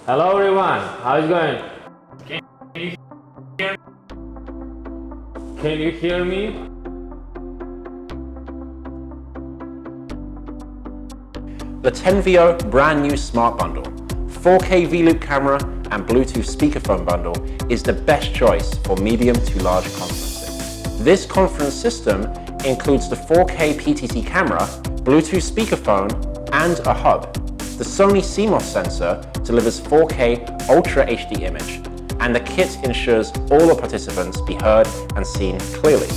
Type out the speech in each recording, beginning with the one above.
Hello everyone, how's it going? Can you hear me? The Tenveo brand new Smart Bundle, 4K V-Loop camera and Bluetooth speakerphone bundle is the best choice for medium to large conferencing. This conference system includes the 4K PTZ camera, Bluetooth speakerphone, and a hub. The Sony CMOS sensor delivers 4K Ultra HD image, and the kit ensures all the participants be heard and seen clearly.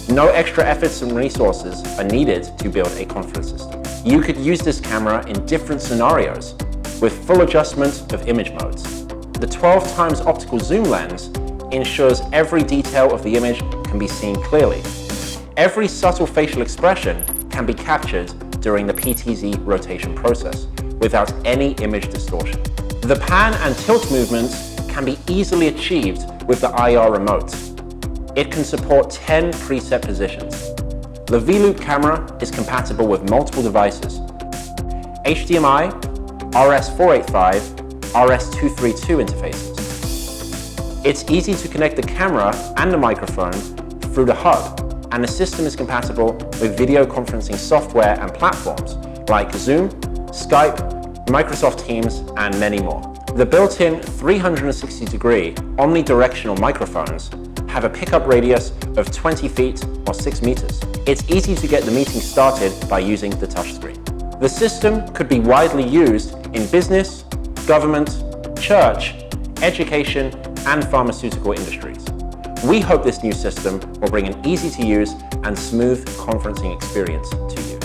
No extra efforts and resources are needed to build a conference system. You could use this camera in different scenarios with full adjustment of image modes. The 12x optical zoom lens ensures every detail of the image can be seen clearly. Every subtle facial expression can be captured during the PTZ rotation process without any image distortion. The pan and tilt movements can be easily achieved with the IR remote. It can support 10 preset positions. The V-Loop camera is compatible with multiple devices: HDMI, RS485, RS232 interfaces. It's easy to connect the camera and the microphone through the hub, and the system is compatible with video conferencing software and platforms like Zoom, Skype, Microsoft Teams, and many more. The built-in 360-degree omnidirectional microphones have a pickup radius of 20 feet or 6 meters. It's easy to get the meeting started by using the touchscreen. The system could be widely used in business, government, church, education, and pharmaceutical industries. We hope this new system will bring an easy-to-use and smooth conferencing experience to you.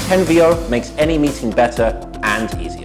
Tenveo makes any meeting better and easier.